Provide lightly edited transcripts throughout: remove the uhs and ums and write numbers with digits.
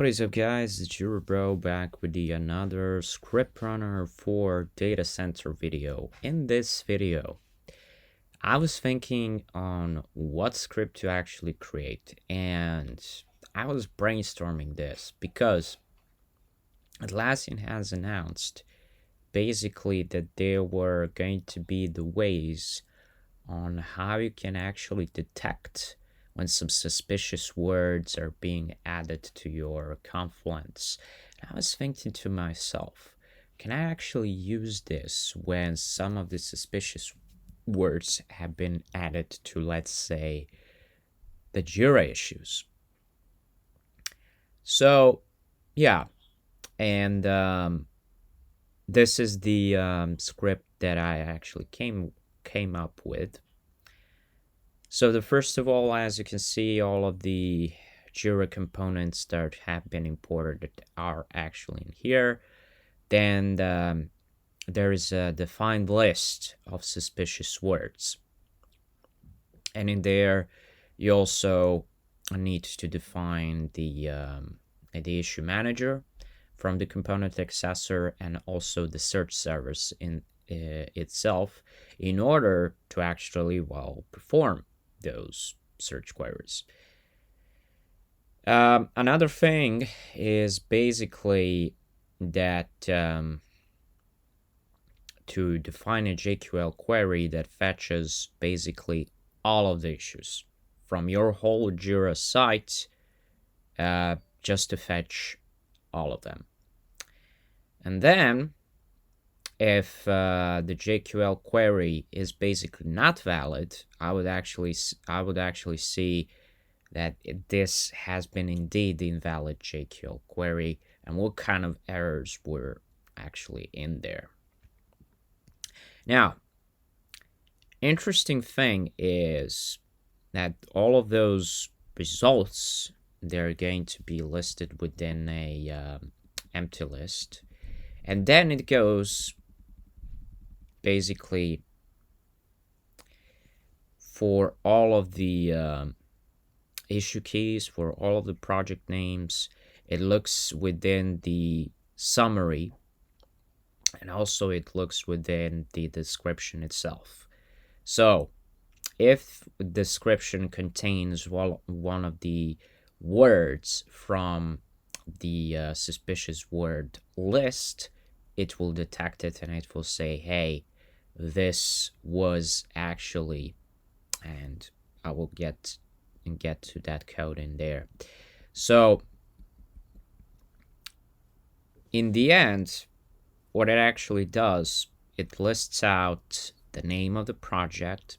What is up, guys? It's Jira Bro back with another ScriptRunner for data center video. In this video, I was thinking on what script to actually create, and I was brainstorming this because Atlassian has announced basically that there were going to be the ways on how you can actually detect when some suspicious words are being added to your Confluence. I was thinking to myself, can I actually use this when some of the suspicious words have been added to, let's say, the Jira issues? So, yeah, and this is the script that I actually came up with. So the first of all, as you can see, all of the Jira components that have been imported are actually in here. Then there is a defined list of suspicious words. And in there, you also need to define the issue manager from the component accessor and also the search service in itself in order to actually, perform those search queries. Another thing is basically that to define a JQL query that fetches basically all of the issues from your whole Jira site just to fetch all of them. And then if the JQL query is basically not valid, I would actually see that this has been indeed the invalid JQL query and what kind of errors were actually in there. Now, interesting thing is that all of those results, they're going to be listed within a empty list, and then it goes basically for all of the issue keys, for all of the project names. It looks within the summary, and also it looks within the description itself. So if the description contains one of the words from the suspicious word list, it will detect it and it will say, hey, this was actually, and I will get to that code in there. So in the end, what it actually does, it lists out the name of the project.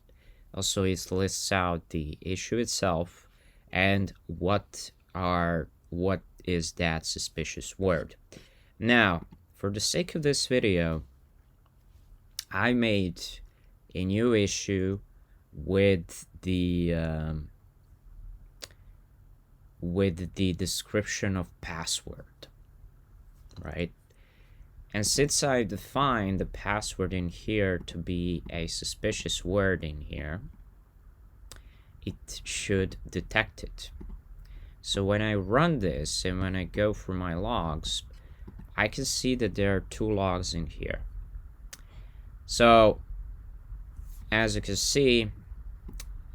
Also, it lists out the issue itself and what is that suspicious word. Now, for the sake of this video, I made a new issue with the description of password, right? And since I defined the password in here to be a suspicious word in here, it should detect it. So when I run this and when I go through my logs, I can see that there are 2 logs in here. So as you can see,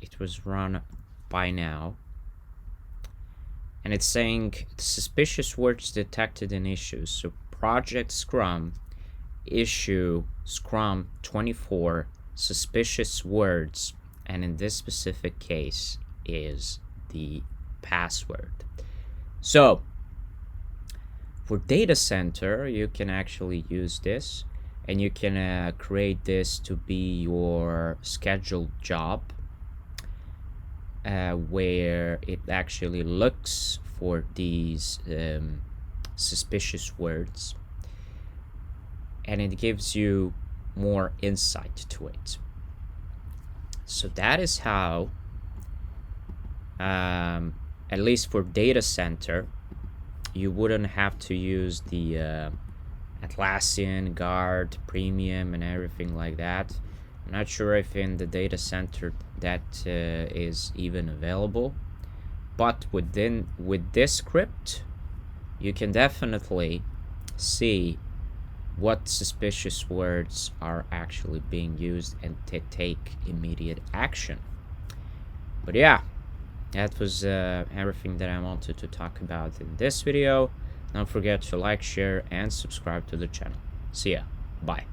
it was run by now, and it's saying suspicious words detected in issues. So project Scrum issue Scrum 24 suspicious words, and in this specific case is the password. So for data center, you can actually use this, and you can create this to be your scheduled job, where it actually looks for these suspicious words, and it gives you more insight to it. So that is how, at least for data center, you wouldn't have to use the Atlassian, Guard, Premium, and everything like that. I'm not sure if in the data center that is even available, but with this script, you can definitely see what suspicious words are actually being used and take immediate action. But yeah, that was everything that I wanted to talk about in this video. Don't forget to like, share, and subscribe to the channel. See ya. Bye.